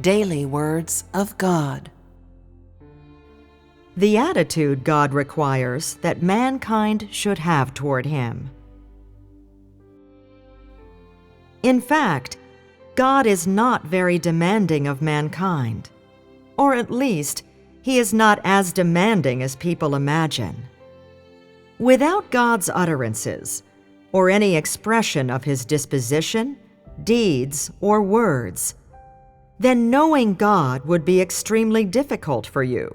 Daily Words of God. The attitude God requires that mankind should have toward Him. In fact, God is not very demanding of mankind, or at least, He is not as demanding as people imagine. Without God's utterances, or any expression of His disposition, deeds, or words, then knowing God would be extremely difficult for you.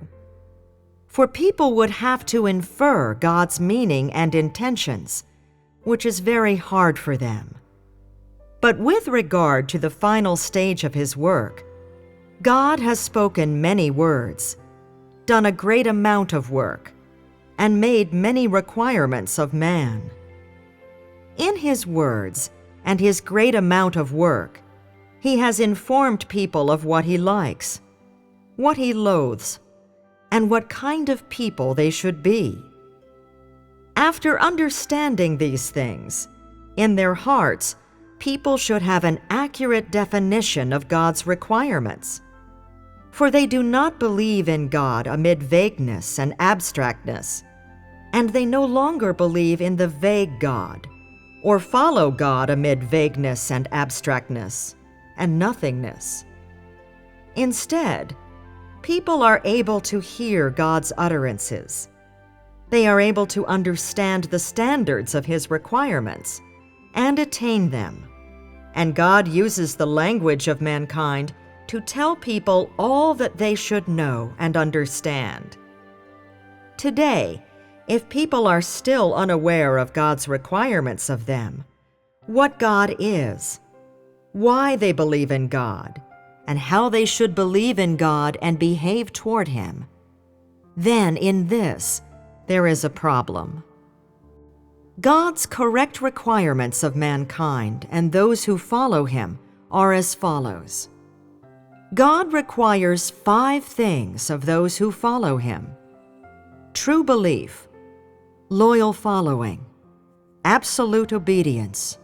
For people would have to infer God's meaning and intentions, which is very hard for them. But with regard to the final stage of His work, God has spoken many words, done a great amount of work, and made many requirements of man. In His words and His great amount of work, He has informed people of what He likes, what He loathes, and what kind of people they should be. After understanding these things, in their hearts, people should have an accurate definition of God's requirements. For they do not believe in God amid vagueness and abstractness, and they no longer believe in the vague God, or follow God amid vagueness and abstractness and nothingness. Instead, people are able to hear God's utterances. They are able to understand the standards of His requirements and attain them. And God uses the language of mankind to tell people all that they should know and understand. Today, if people are still unaware of God's requirements of them, what God is, why they believe in God, and how they should believe in God and behave toward Him, then in this there is a problem. God's correct requirements of mankind and those who follow Him are as follows. God requires 5 things of those who follow Him: true belief, loyal following, absolute obedience,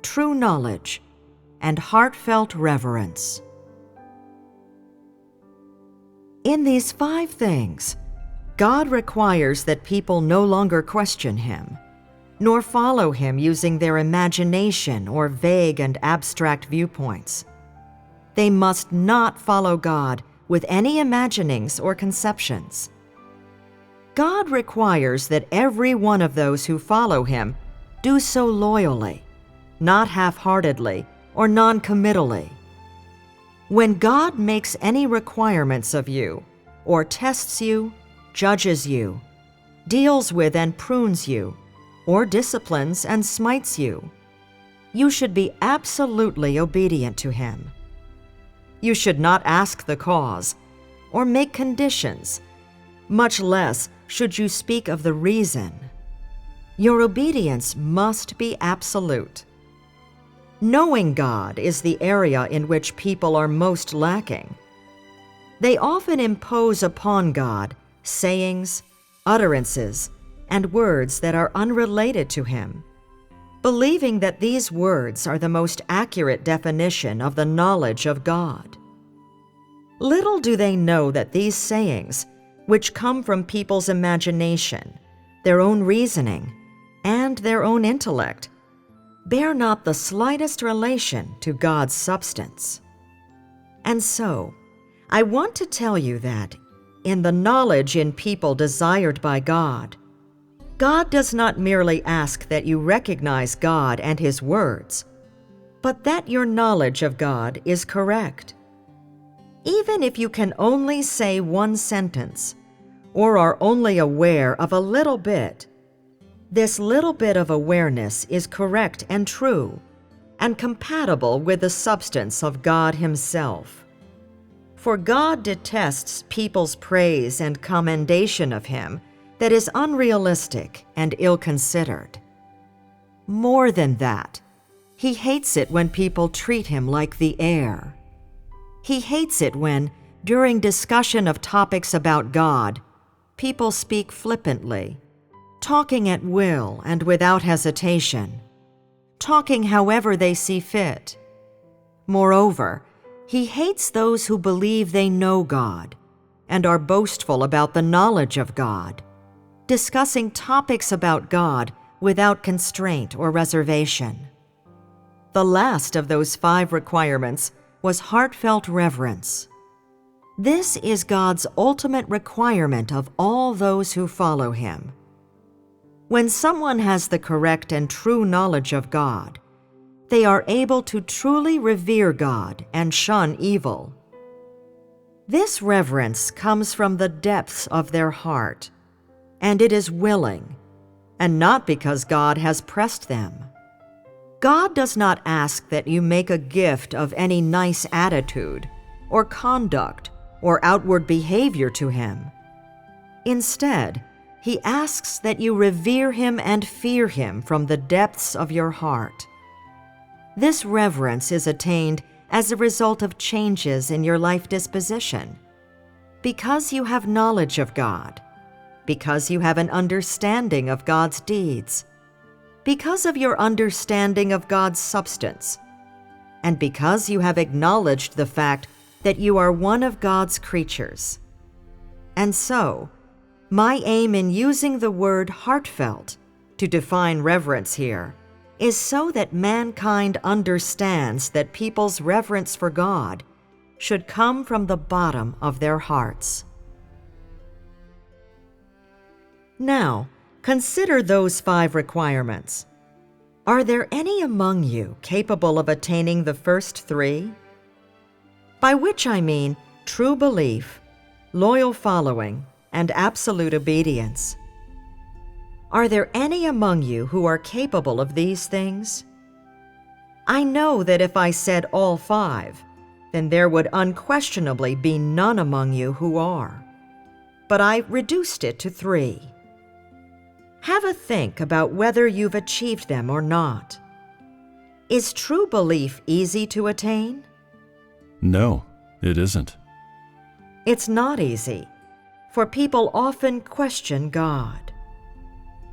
true knowledge, and heartfelt reverence. In these 5 things, God requires that people no longer question Him, nor follow Him using their imagination or vague and abstract viewpoints. They must not follow God with any imaginings or conceptions. God requires that every one of those who follow Him do so loyally, not half-heartedly or non-committally. When God makes any requirements of you, or tests you, judges you, deals with and prunes you, or disciplines and smites you, you should be absolutely obedient to Him. You should not ask the cause, or make conditions, much less should you speak of the reason. Your obedience must be absolute. Knowing God is the area in which people are most lacking. They often impose upon God sayings, utterances, and words that are unrelated to Him, believing that these words are the most accurate definition of the knowledge of God. Little do they know that these sayings, which come from people's imagination, their own reasoning, and their own intellect, bear not the slightest relation to God's substance. And so, I want to tell you that, in the knowledge in people desired by God, God does not merely ask that you recognize God and His words, but that your knowledge of God is correct. Even if you can only say one sentence, or are only aware of a little bit, this little bit of awareness is correct and true, and compatible with the substance of God Himself. For God detests people's praise and commendation of Him that is unrealistic and ill-considered. More than that, He hates it when people treat Him like the air. He hates it when, during discussion of topics about God, people speak flippantly, talking at will and without hesitation, talking however they see fit. Moreover, He hates those who believe they know God and are boastful about the knowledge of God, discussing topics about God without constraint or reservation. The last of those 5 requirements was heartfelt reverence. This is God's ultimate requirement of all those who follow Him. When someone has the correct and true knowledge of God, they are able to truly revere God and shun evil. This reverence comes from the depths of their heart, and it is willing, and not because God has pressed them. God does not ask that you make a gift of any nice attitude, or conduct, or outward behavior to Him. Instead, He asks that you revere Him and fear Him from the depths of your heart. This reverence is attained as a result of changes in your life disposition, because you have knowledge of God, because you have an understanding of God's deeds, because of your understanding of God's substance, and because you have acknowledged the fact that you are one of God's creatures. And so, my aim in using the word heartfelt to define reverence here is so that mankind understands that people's reverence for God should come from the bottom of their hearts. Now, consider those 5 requirements. Are there any among you capable of attaining the first 3? By which I mean true belief, loyal following, and absolute obedience. Are there any among you who are capable of these things? I know that if I said all 5, then there would unquestionably be none among you who are. But I reduced it to 3. Have a think about whether you've achieved them or not. Is true belief easy to attain? No, it isn't. It's not easy, for people often question God.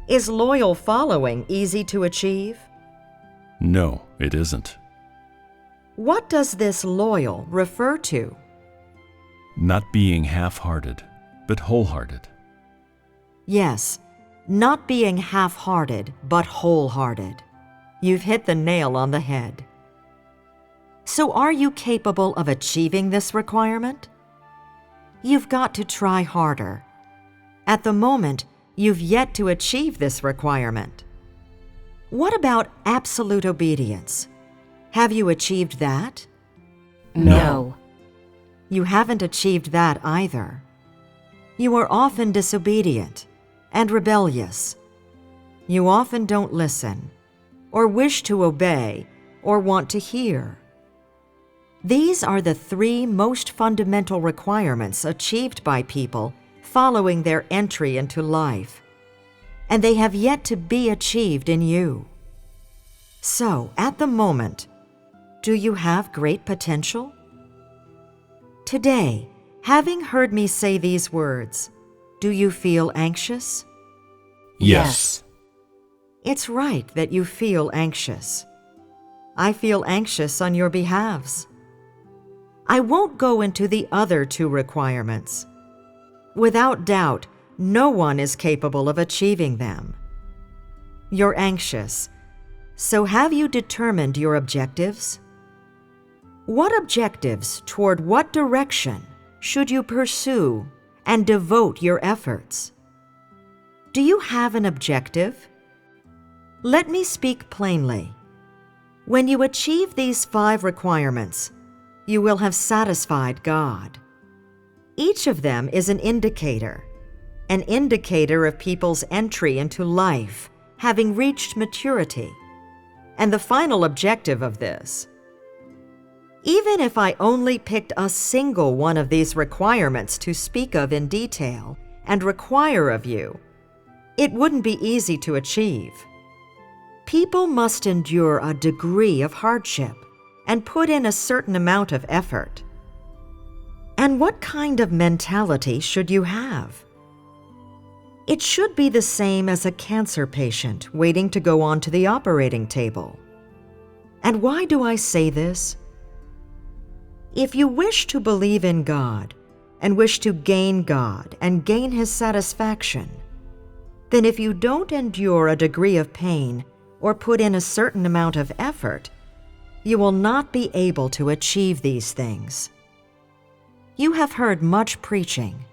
Is loyal following easy to achieve? No, it isn't. What does this loyal refer to? Not being half-hearted, but wholehearted. Yes, not being half-hearted, but wholehearted. You've hit the nail on the head. So are you capable of achieving this requirement? You've got to try harder. At the moment, you've yet to achieve this requirement. What about absolute obedience? Have you achieved that? No. You haven't achieved that either. You are often disobedient and rebellious. You often don't listen, or wish to obey, or want to hear. These are the 3 most fundamental requirements achieved by people following their entry into life, and they have yet to be achieved in you. So, at the moment, do you have great potential? Today, having heard me say these words, do you feel anxious? Yes. It's right that you feel anxious. I feel anxious on your behalves. I won't go into the other 2 requirements. Without doubt, no one is capable of achieving them. You're anxious, so have you determined your objectives? What objectives toward what direction should you pursue and devote your efforts? Do you have an objective? Let me speak plainly. When you achieve these 5 requirements, you will have satisfied God. Each of them is an indicator of people's entry into life, having reached maturity, and the final objective of this. Even if I only picked a single one of these requirements to speak of in detail and require of you, it wouldn't be easy to achieve. People must endure a degree of hardship and put in a certain amount of effort. And what kind of mentality should you have? It should be the same as a cancer patient waiting to go on to the operating table. And why do I say this? If you wish to believe in God and wish to gain God and gain His satisfaction, then if you don't endure a degree of pain or put in a certain amount of effort, you will not be able to achieve these things. You have heard much preaching,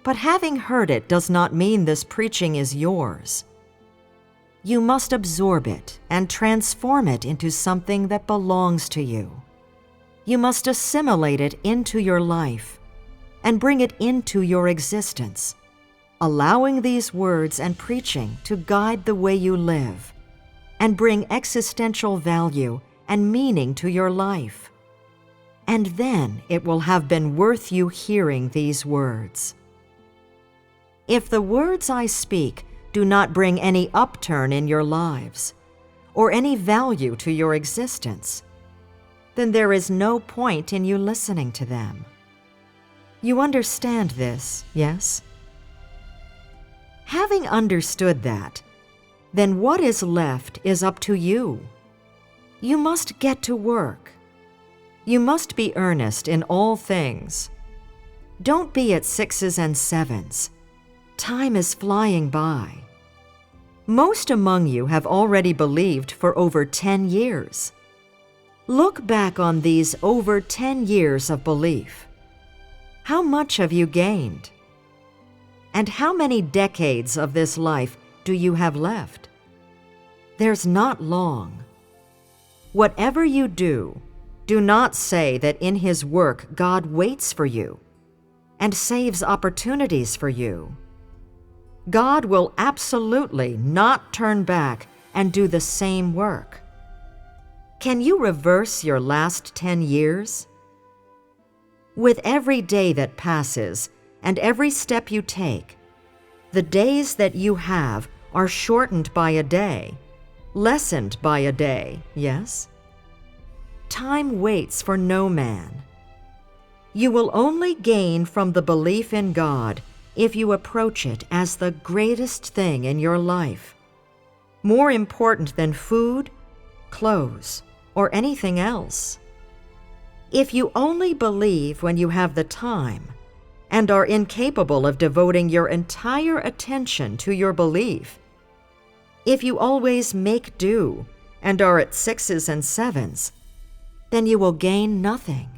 but having heard it does not mean this preaching is yours. You must absorb it and transform it into something that belongs to you. You must assimilate it into your life and bring it into your existence, allowing these words and preaching to guide the way you live and bring existential value and meaning to your life. And then it will have been worth you hearing these words. If the words I speak do not bring any upturn in your lives or any value to your existence, then there is no point in you listening to them. You understand this, yes? Having understood that, then what is left is up to you. You must get to work. You must be earnest in all things. Don't be at 6s and 7s. Time is flying by. Most among you have already believed for over 10 years. Look back on these over 10 years of belief. How much have you gained? And how many decades of this life do you have left? There's not long. Whatever you do, do not say that in His work God waits for you and saves opportunities for you. God will absolutely not turn back and do the same work. Can you reverse your last 10 years? With every day that passes and every step you take, the days that you have are shortened by a day, lessened by a day, yes? Time waits for no man. You will only gain from the belief in God if you approach it as the greatest thing in your life, more important than food, clothes, or anything else. If you only believe when you have the time and are incapable of devoting your entire attention to your belief, if you always make do and are at 6s and 7s, then you will gain nothing.